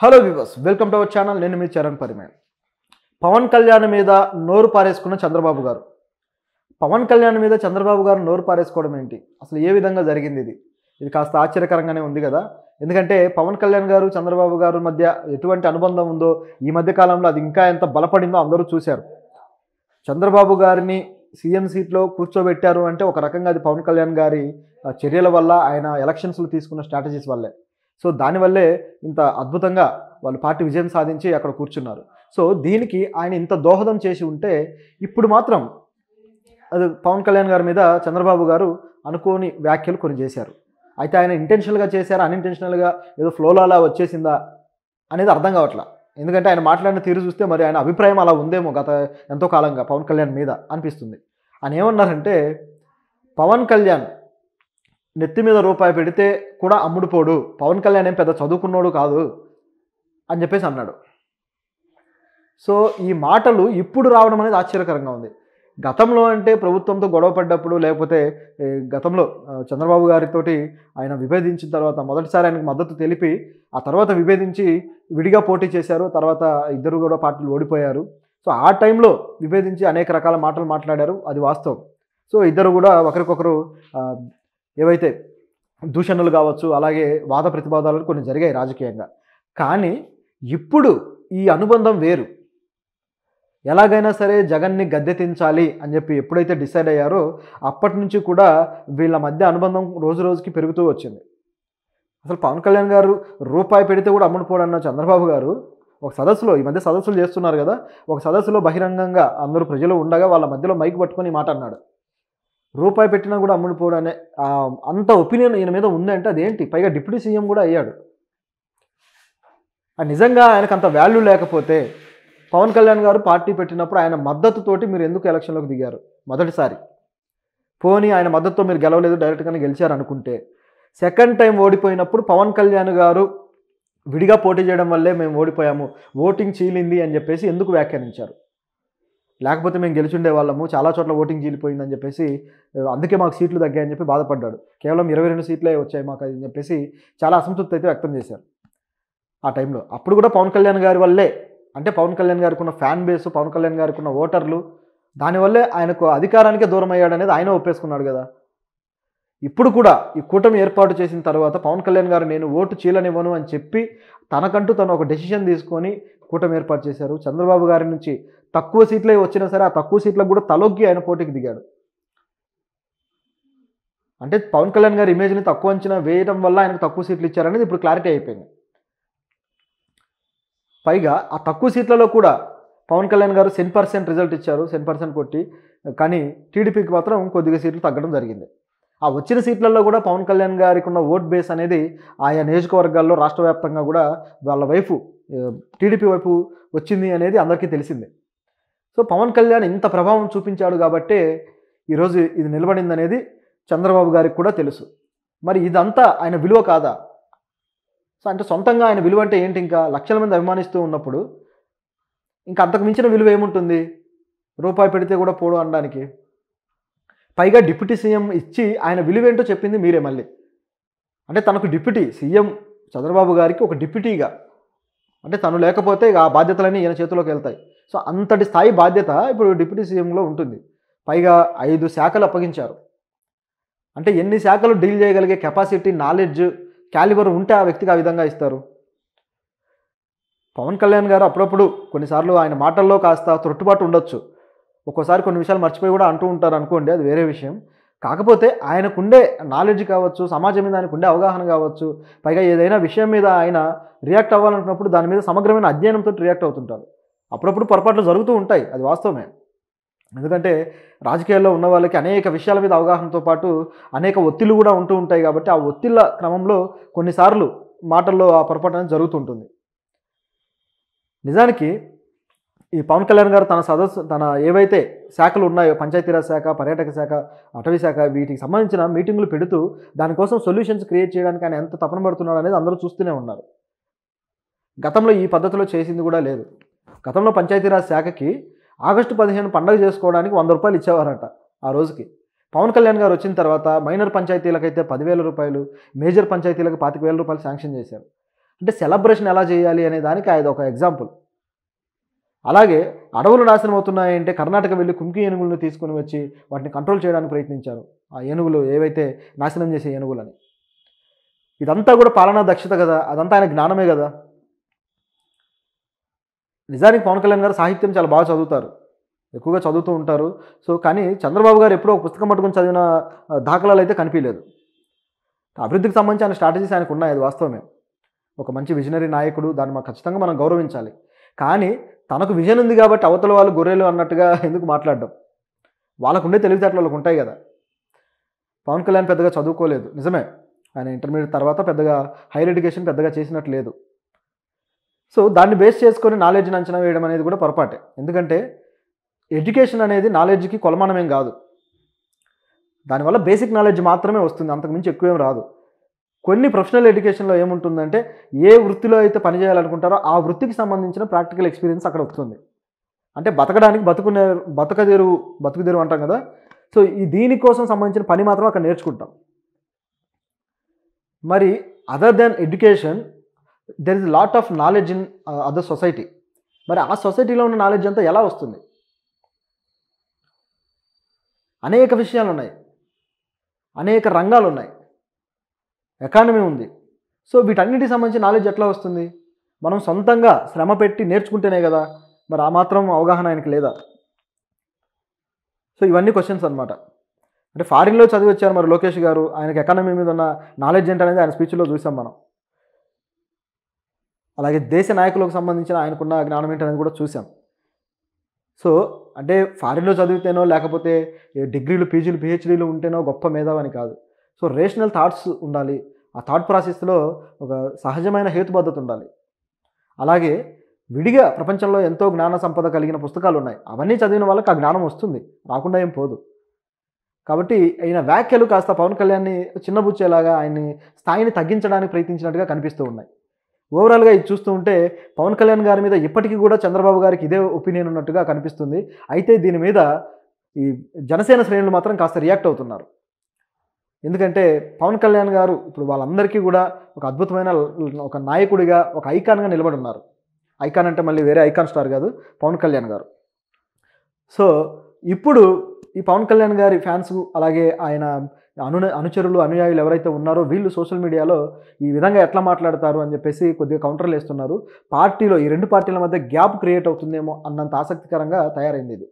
Hello viewers, welcome to our channel. నేను మీ చరణ్ పరిమేణ్. పవన్ కళ్యాణ్ మీద నోరు పారేసుకున్న చంద్రబాబు గారు. పవన్ కళ్యాణ్ మీద చంద్రబాబు గారు నోరు పారేసుకోవడం ఏంటి? అసలు ఏ విధంగా జరిగింది ఇది? ఇది కాస్త ఆశ్చర్యకరంగానే ఉంది కదా. ఎందుకంటే పవన్ కళ్యాణ్ గారు చంద్రబాబు గారు మధ్య ఎటువంటి అనుబంధం ఉందో ఈ మధ్య కాలంలో అది ఇంకా ఎంత బలపడిందో అందరూ చూశారు. చంద్రబాబు గారిని సీఎం సీట్లో కూర్చోబెట్టారు అంటే ఒక రకంగా అది పవన్ కళ్యాణ్ గారి చర్యల వల్ల, ఆయన ఎలక్షన్స్లో తీసుకున్న స్ట్రాటజీస్ వల్లే. సో దానివల్లే ఇంత అద్భుతంగా వాళ్ళు పార్టీ విజయం సాధించి అక్కడ కూర్చున్నారు. సో దీనికి ఆయన ఇంత దోహదం చేసి ఉంటే ఇప్పుడు మాత్రం అది పవన్ కళ్యాణ్ గారి మీద చంద్రబాబు గారు అనుకోని వ్యాఖ్యలు కొన్ని చేశారు. అయితే ఆయన ఇంటెన్షనల్గా చేశారా, అన్ఇంటెన్షనల్గా ఏదో ఫ్లోలో అలా వచ్చేసిందా అనేది అర్థం కావట్లా. ఎందుకంటే ఆయన మాట్లాడిన తీరు చూస్తే మరి ఆయన అభిప్రాయం అలా ఉందేమో గత ఎంతో కాలంగా పవన్ కళ్యాణ్ మీద అనిపిస్తుంది. ఆయన ఏమన్నారంటే, పవన్ కళ్యాణ్ నెత్తి మీద రూపాయి పెడితే కూడా అమ్ముడుపోడు, పవన్ కళ్యాణ్ ఏం పెద్ద చదువుకున్నోడు కాదు అని చెప్పేసి అన్నాడు. సో ఈ మాటలు ఇప్పుడు రావడం అనేది ఆశ్చర్యకరంగా ఉంది. గతంలో అంటే ప్రభుత్వంతో గొడవ పడ్డప్పుడు, లేకపోతే గతంలో చంద్రబాబు గారితోటి ఆయన విభేదించిన తర్వాత మొదటిసారి ఆయనకు మద్దతు తెలిపి ఆ తర్వాత విభేదించి విడిగా పోటీ చేశారు. తర్వాత ఇద్దరు కూడా పార్టీలు ఓడిపోయారు. సో ఆ టైంలో విభేదించి అనేక రకాల మాటలు మాట్లాడారు, అది వాస్తవం. సో ఇద్దరు కూడా ఒకరికొకరు ఏవైతే దూషణలు కావచ్చు, అలాగే వాద ప్రతివాదాలు కొన్ని జరిగాయి రాజకీయంగా. కానీ ఇప్పుడు ఈ అనుబంధం వేరు. ఎలాగైనా సరే జగన్ని గద్దెదించాలి అని చెప్పి ఎప్పుడైతే డిసైడ్ అయ్యారో అప్పటి నుంచి కూడా వీళ్ళ మధ్య అనుబంధం రోజు రోజుకి పెరుగుతూ వచ్చింది. అసలు పవన్ కళ్యాణ్ గారు రూపాయి పెడితే కూడా అమ్ముడుపోడన్న చంద్రబాబు గారు ఒక సదస్సులో, ఈ మధ్య సదస్సులు చేస్తున్నారు కదా, ఒక సదస్సులో బహిరంగంగా అందరూ ప్రజలు ఉండగా వాళ్ళ మధ్యలో మైక్ పట్టుకొని మాట అన్నాడు. రూపాయి పెట్టినా కూడా అమ్ముడుపోడు అనే అంత ఒపీనియన్ ఈయన మీద ఉందంటే అదేంటి? పైగా డిప్యూటీ సీఎం కూడా అయ్యాడు. నిజంగా ఆయనకు అంత వాల్యూ లేకపోతే పవన్ కళ్యాణ్ గారు పార్టీ పెట్టినప్పుడు ఆయన మద్దతుతోటి మీరు ఎందుకు ఎలక్షన్లోకి దిగారు మొదటిసారి? పోనీ ఆయన మద్దతుతో మీరు గెలవలేదు, డైరెక్ట్గానే గెలిచారు అనుకుంటే, సెకండ్ టైం ఓడిపోయినప్పుడు పవన్ కళ్యాణ్ గారు విడిగా పోటీ చేయడం వల్లే మేము ఓడిపోయాము, ఓటింగ్ చీలింది అని చెప్పేసి ఎందుకు వ్యాఖ్యానించారు? లేకపోతే మేము గెలిచుండే వాళ్ళము, చాలా చోట్ల ఓటింగ్ చీలిపోయిందని చెప్పేసి, అందుకే మాకు సీట్లు తగ్గాయని చెప్పి బాధపడ్డాడు. కేవలం 22 సీట్లే వచ్చాయి మాకు అని చెప్పేసి చాలా అసంతృప్తి అయితే వ్యక్తం చేశారు ఆ టైంలో. అప్పుడు కూడా పవన్ కళ్యాణ్ గారి వల్లే, అంటే పవన్ కళ్యాణ్ గారికి ఉన్న ఫ్యాన్ బేసు, పవన్ కళ్యాణ్ గారికి ఉన్న ఓటర్లు, దానివల్లే ఆయనకు అధికారానికే దూరం అయ్యాడనేది ఆయన ఒప్పేసుకున్నాడు కదా. ఇప్పుడు కూడా ఈ కూటమి ఏర్పాటు చేసిన తర్వాత పవన్ కళ్యాణ్ గారు నేను ఓటు చీలనివ్వను అని చెప్పి తనకంటూ తను ఒక డెసిషన్ తీసుకొని కూటమి ఏర్పాటు చేశారు. చంద్రబాబు గారి నుంచి తక్కువ సీట్లే వచ్చినా సరే ఆ తక్కువ సీట్లకు కూడా తలొగ్గి ఆయన పోటీకి దిగాడు. అంటే పవన్ కళ్యాణ్ గారి ఇమేజ్ని తక్కువ అంచనా వేయడం వల్ల ఆయనకు తక్కువ సీట్లు ఇచ్చారనేది ఇప్పుడు క్లారిటీ అయిపోయింది. పైగా ఆ తక్కువ సీట్లలో కూడా పవన్ కళ్యాణ్ గారు 10% రిజల్ట్ ఇచ్చారు, 10% కొట్టి. కానీ టీడీపీకి మాత్రం కొద్దిగా సీట్లు తగ్గడం జరిగింది. ఆ వచ్చిన సీట్లలో కూడా పవన్ కళ్యాణ్ గారికి ఉన్న ఓట్ బేస్ అనేది ఆయా నియోజకవర్గాల్లో రాష్ట్ర వ్యాప్తంగా కూడా వాళ్ళ వైపు, టీడీపీ వైపు వచ్చింది అనేది అందరికీ తెలిసిందే. సో పవన్ కళ్యాణ్ ఇంత ప్రభావం చూపించాడు కాబట్టే ఈరోజు ఇది నిలబడింది అనేది చంద్రబాబు గారికి కూడా తెలుసు. మరి ఇదంతా ఆయన విలువ కాదా? సో అంటే సొంతంగా ఆయన విలువ అంటే ఏంటి? ఇంకా లక్షల మంది అభిమానిస్తూ ఉన్నప్పుడు ఇంకా అంతకు మించిన విలువ ఏముంటుంది? రూపాయి పెడితే కూడా పోడు అనడానికి. పైగా డిప్యూటీ సీఎం ఇచ్చి ఆయన విలువేంటో చెప్పింది మీరే మళ్ళీ. అంటే తనకు డిప్యూటీ సీఎం చంద్రబాబు గారికి ఒక డిప్యూటీగా, అంటే తను లేకపోతే ఆ బాధ్యతలన్నీ ఈయన చేతిలోకి వెళ్తాయి. సో అంతటి స్థాయి బాధ్యత ఇప్పుడు డిప్యూటీ సీఎంలో ఉంటుంది. పైగా 5 శాఖలు అప్పగించారు. అంటే ఎన్ని శాఖలు డీల్ చేయగలిగే కెపాసిటీ, నాలెడ్జ్, క్యాలిబర్ ఉంటే ఆ వ్యక్తికి ఆ విధంగా ఇస్తారు. పవన్ కళ్యాణ్ గారు అప్పుడప్పుడు కొన్నిసార్లు ఆయన మాటల్లో కాస్త తొట్టుబాటు ఉండొచ్చు, ఒక్కోసారి కొన్ని విషయాలు మర్చిపోయి కూడా అంటూ ఉంటారు అనుకోండి, అది వేరే విషయం. కాకపోతే ఆయనకుండే నాలెడ్జ్ కావచ్చు, సమాజం మీద ఆయనకుండే అవగాహన కావచ్చు, పైగా ఏదైనా విషయం మీద ఆయన రియాక్ట్ అవ్వాలనుకున్నప్పుడు దాని మీద సమగ్రమైన అధ్యయనంతో రియాక్ట్ అవుతుంటారు. అప్పుడప్పుడు పొరపాట్లు జరుగుతూ ఉంటాయి, అది వాస్తవమే. ఎందుకంటే రాజకీయాల్లో ఉన్న వాళ్ళకి అనేక విషయాల మీద అవగాహనతో పాటు అనేక ఒత్తిళ్లు కూడా ఉంటూ ఉంటాయి. కాబట్టి ఆ ఒత్తిళ్ల క్రమంలో కొన్నిసార్లు మాటల్లో ఆ పొరపాటు అనేది జరుగుతుంటుంది. నిజానికి ఈ పవన్ కళ్యాణ్ గారు తన ఏవైతే శాఖలు ఉన్నాయో, పంచాయతీరాజ్ శాఖ, పర్యాటక శాఖ, అటవీ శాఖ, వీటికి సంబంధించిన మీటింగులు పెడుతూ దానికోసం సొల్యూషన్స్ క్రియేట్ చేయడానికి ఆయన ఎంత తపన పడుతున్నాడు అనేది అందరూ చూస్తూనే ఉన్నారు. గతంలో ఈ పద్ధతిలో చేసింది కూడా లేదు. గతంలో పంచాయతీరాజ్ శాఖకి ఆగస్టు 15 పండుగ చేసుకోవడానికి 100 రూపాయలు ఇచ్చేవారట ఆ రోజుకి. పవన్ కళ్యాణ్ గారు వచ్చిన తర్వాత మైనర్ పంచాయతీలకైతే 10,000 రూపాయలు, మేజర్ పంచాయతీలకు 25,000 రూపాయలు శాంక్షన్ చేశారు. అంటే సెలబ్రేషన్ ఎలా చేయాలి అనే దానికి అది ఒక ఎగ్జాంపుల్. అలాగే అడవులు నాశనం అవుతున్నాయంటే కర్ణాటక వెళ్ళి కుంకి ఏనుగులను తీసుకొని వచ్చి వాటిని కంట్రోల్ చేయడానికి ప్రయత్నించారు. ఆ ఏనుగులు ఏవైతే నాశనం చేసే ఏనుగులని. ఇదంతా కూడా పాలనా దక్షత కదా! అదంతా ఆయన జ్ఞానమే కదా! నిజానికి పవన్ కళ్యాణ్ గారు సాహిత్యం చాలా బాగా చదువుతారు. ఎక్కువగా చదువుతూ ఉంటారు. కానీ చంద్రబాబు గారు ఎప్పుడో ఒక పుస్తకం పట్టుకొని చదివిన దాఖలాలైతే కనిపియలేదు. అభివృద్ధికి సంబంధించి ఆయన స్ట్రాటజీస్ ఆయనకున్నాయి, అది వాస్తవమే. ఒక మంచి విజనరీ నాయకుడు, దాన్ని ఖచ్చితంగా మనం గౌరవించాలి. కానీ తనకు విజన్ ఉంది కాబట్టి అవతల వాళ్ళు గొర్రెలు అన్నట్టుగా ఎందుకు మాట్లాడడం? వాళ్ళకుండే తెలివితేటలు వాళ్ళకుంటాయి కదా! పవన్ కళ్యాణ్ పెద్దగా చదువుకోలేదు, నిజమే. ఆయన ఇంటర్మీడియేట్ తర్వాత పెద్దగా హైయర్ ఎడ్యుకేషన్ పెద్దగా చేసినట్టు లేదు. దాన్ని బేస్ చేసుకొని నాలెడ్జ్‌ని అంచనా వేయడం అనేది కూడా పొరపాటే. ఎందుకంటే ఎడ్యుకేషన్ అనేది నాలెడ్జ్‌కి కొలమానమేం కాదు. దానివల్ల బేసిక్ నాలెడ్జ్ మాత్రమే వస్తుంది, అంతకుమించి ఎక్కువేం రాదు. కొన్ని ప్రొఫెషనల్ ఎడ్యుకేషన్‌లో ఏముంటుందంటే ఏ వృత్తిలో అయితే పని చేయాలనుకుంటారో ఆ వృత్తికి సంబంధించిన ప్రాక్టికల్ ఎక్స్‌పీరియన్స్ అక్కడ వస్తుంది. అంటే బతకడానికి బతుకుదెరువు అంటాం కదా! దీనికోసం సంబంధించిన పని మాత్రం అక్కడ నేర్చుకుంటాం. మరి other than education there is lot of knowledge in other society. మరి ఆ సొసైటీలో ఉన్న నాలెడ్జ్ అంతా ఎలా వస్తుంది? అనేక విషయాలున్నాయి, అనేక రంగాలున్నాయి, ఎకానమీ ఉంది. వీటన్నిటికి సంబంధించి నాలెడ్జ్ ఎట్లా వస్తుంది? మనం సొంతంగా శ్రమ పెట్టి నేర్చుకుంటేనే కదా! మరి ఆ మాత్రం అవగాహన ఆయనకి లేదా? ఇవన్నీ క్వెషన్స్ అనమాట. అంటే ఫారిన్‌లో చదివి వచ్చారు మరి లోకేష్ గారు. ఆయనకి ఎకానమీ మీద ఉన్న నాలెడ్జ్ ఏంటనేది ఆయన స్పీచ్‌లో చూసాం మనం. అలాగే దేశ నాయకులకు సంబంధించిన ఆయనకున్న జ్ఞానం ఏంటనేది కూడా చూసాం. అంటే ఫారిన్‌లో చదివితేనో లేకపోతే డిగ్రీలు, పీజీలు, పీహెచ్‌డీలు ఉంటేనో గొప్ప మేధావని కాదు. రేషనల్ థాట్స్ ఉండాలి. ఆ థాట్ ప్రాసెస్‌లో ఒక సహజమైన హేతుబద్ధత ఉండాలి. అలాగే విడిగా ప్రపంచంలో ఎంతో జ్ఞాన సంపద కలిగిన పుస్తకాలున్నాయి. అవన్నీ చదివిన వాళ్ళకి ఆ జ్ఞానం వస్తుంది, రాకుండా ఏం పోదు. కాబట్టి ఈయన వ్యాఖ్యలు కాస్త పవన్ కళ్యాణ్‌ని చిన్నబుచ్చేలాగా, ఆయన్ని స్థాయిని తగ్గించడానికి ప్రయత్నించినట్టుగా కనిపిస్తూ ఉన్నాయి. ఓవరాల్‌గా ఇది చూస్తూ ఉంటే పవన్ కళ్యాణ్ గారి మీద ఇప్పటికీ కూడా చంద్రబాబు గారికి ఇదే ఒపీనియన్ ఉన్నట్టుగా కనిపిస్తుంది. అయితే దీని మీద ఈ జనసేన శ్రేణులు మాత్రం కాస్త రియాక్ట్ అవుతున్నారు. ఎందుకంటే పవన్ కళ్యాణ్ గారు ఇప్పుడు వాళ్ళందరికీ కూడా ఒక అద్భుతమైన ఒక నాయకుడిగా, ఒక ఐకాన్‌గా నిలబడి ఉన్నారు. ఐకాన్ అంటే మళ్ళీ వేరే ఐకాన్ స్టార్ కాదు, పవన్ కళ్యాణ్ గారు. ఇప్పుడు ఈ పవన్ కళ్యాణ్ గారి ఫ్యాన్స్, అలాగే ఆయన అనుచరులు, అనుయాయులు ఎవరైతే ఉన్నారో వీళ్ళు సోషల్ మీడియాలో ఈ విధంగా ఎట్లా మాట్లాడతారు అని చెప్పేసి కొద్దిగా కౌంటర్లు వేస్తున్నారు. ఈ రెండు పార్టీల మధ్య గ్యాప్ క్రియేట్ అవుతుందేమో అన్నంత ఆసక్తికరంగా తయారైంది ఇది.